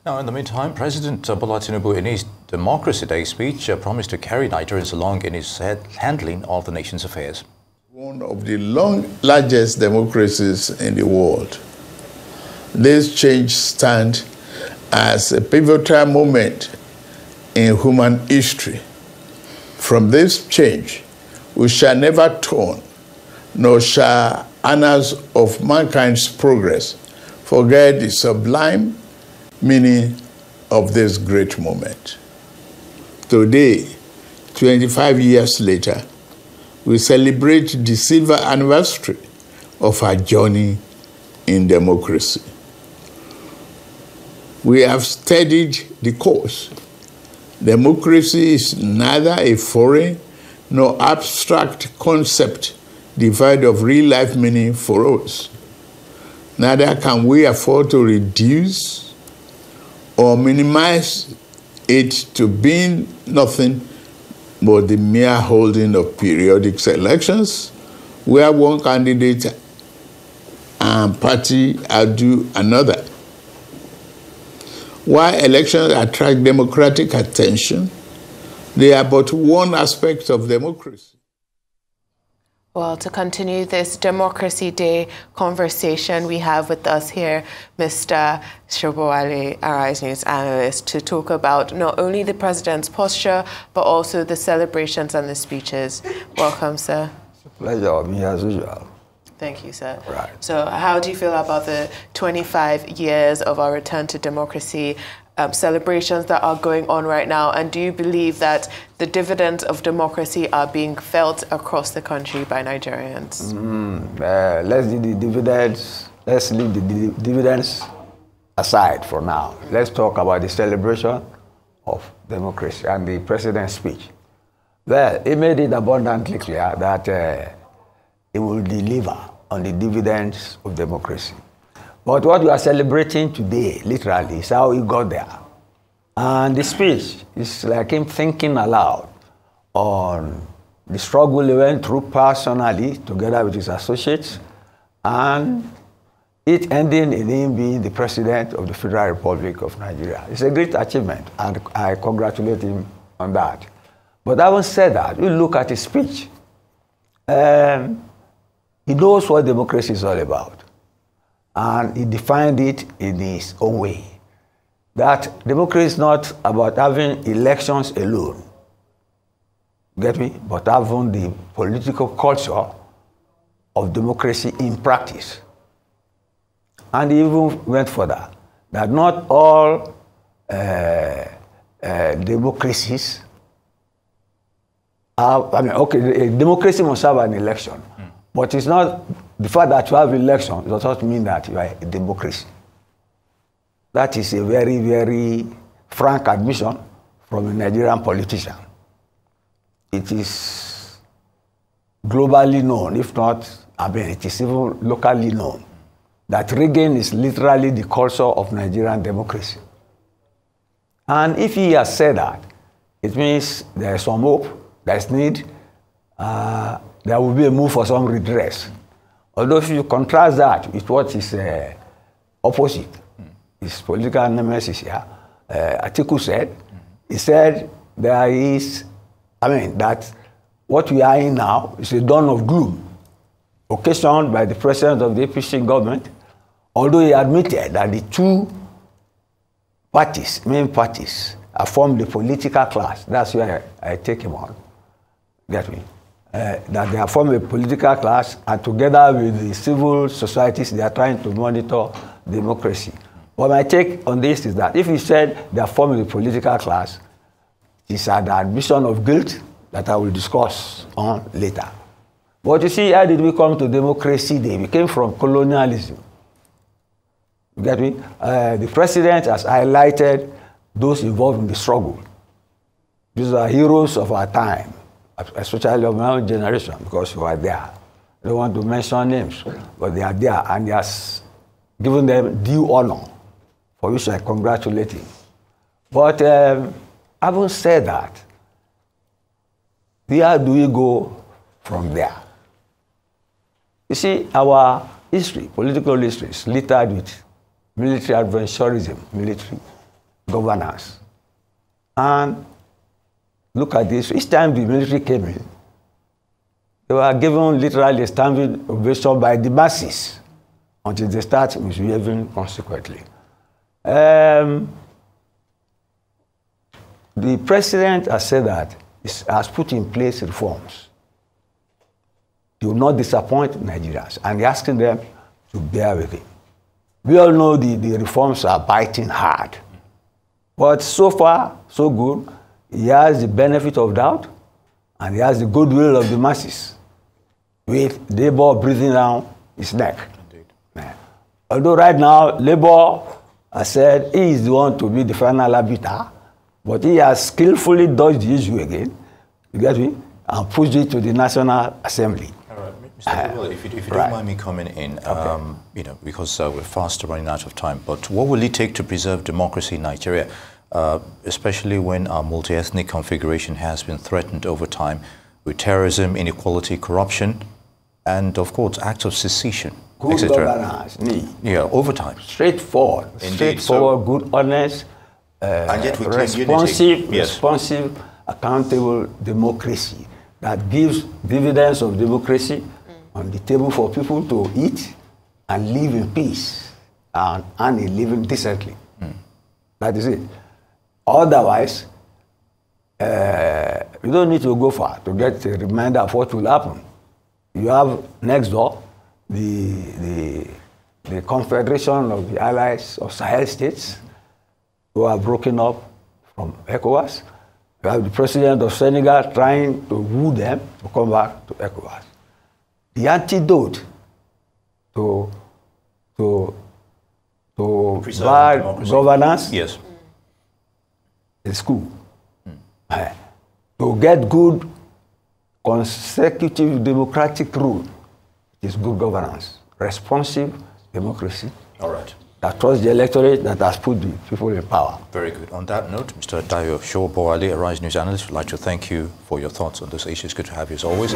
Now, in the meantime, President Bola Tinubu, in his Democracy Day speech, promised to carry Nigerians along in his handling of the nation's affairs. One of the largest democracies in the world. This change stands as a pivotal moment in human history. From this change, we shall never turn, nor shall annals of mankind's progress forget the sublime meaning of this great moment. Today, 25 years later, we celebrate the silver anniversary of our journey in democracy. We have studied the course. Democracy is neither a foreign nor abstract concept devoid of real-life meaning for us. Neither can we afford to reduce or minimize it to being nothing but the mere holding of periodic elections where one candidate and party outdo another. While elections attract democratic attention, they are but one aspect of democracy. Well, to continue this Democracy Day conversation, we have with us here Mr. Sobowale, Arise News analyst, to talk about not only the president's posture, but also the celebrations and the speeches. Welcome, sir. It's a pleasure of me as usual. Thank you, sir. Right. So how do you feel about the 25 years of our return to democracy, celebrations that are going on right now? And do you believe that the dividends of democracy are being felt across the country by Nigerians? Let's leave the dividends aside for now. Let's talk about the celebration of democracy and the president's speech. Well, he made it abundantly clear that he will deliver on the dividends of democracy. But what we are celebrating today, literally, is how he got there. And the speech is like him thinking aloud on the struggle he went through personally, together with his associates, and it ending in him being the president of the Federal Republic of Nigeria. It's a great achievement, and I congratulate him on that. But having said that, we look at his speech. He knows what democracy is all about. And he defined it in his own way. That democracy is not about having elections alone, get me? But having the political culture of democracy in practice. And he even went further, that not all democracies have, democracy must have an election. But it's not the fact that you have election does not mean that you are a democracy. That is a very, very frank admission from a Nigerian politician. It is globally known, if not, it is even locally known, that Reagan is literally the culture of Nigerian democracy. And if he has said that, it means there is some hope, there is need, there will be a move for some redress. Although if you contrast that with what is opposite, his political nemesis here, Atiku said, he said there is, that what we are in now is a dawn of gloom, occasioned by the president of the APC government, although he admitted that the two parties, main parties, have formed the political class. That's where I take him on. Get me? That they have formed a political class, and together with the civil societies, they are trying to monitor democracy. But my take on this is that if he said they are forming a political class, it's an admission of guilt that I will discuss on later. But you see, how did we come to democracy day? We came from colonialism. You get me? The president has highlighted those involved in the struggle. These are heroes of our time, especially of my own generation, because we are there. I don't want to mention names, but they are there, and he has given them due honor, for which I congratulate him. But having said that, where do we go from there? You see, our history, political history, is littered with military adventurism, military governance. And look at this. Each time the military came in, they were given literally a standing ovation by the masses until they start misbehaving consequently. The president has said that he has put in place reforms. He will not disappoint Nigerians, and he's asking them to bear with him. We all know the reforms are biting hard. But so far, so good. He has the benefit of doubt, and he has the goodwill of the masses, with Labour breathing down his neck. Yeah. Although right now, Labour has said he is the one to be the final arbiter, but he has skillfully dodged the issue again, you get me, and pushed it to the National Assembly. All right, Mr. Sobowale, if you don't mind me coming in, because we're fast running out of time, but what will it take to preserve democracy in Nigeria, especially when our multi-ethnic configuration has been threatened over time with terrorism, inequality, corruption, and of course acts of secession, good governance, yeah, over time. Straightforward, good, honest, and yet we responsive, accountable democracy that gives dividends of democracy on the table for people to eat and live in peace and earn a living decently. That is it. Otherwise, you don't need to go far to get a reminder of what will happen. You have next door the Confederation of the Allies of Sahel States, who are broken up from ECOWAS. You have the president of Senegal trying to woo them to come back to ECOWAS. The antidote to bad governance, yes, is school. To get good consecutive democratic rule is good governance, responsive democracy. All right. That trusts the electorate that has put the people in power. Very good. On that note, Mr. Dayo Sobowale, a Rise News analyst, would like to thank you for your thoughts on this issue. It's good to have you as always.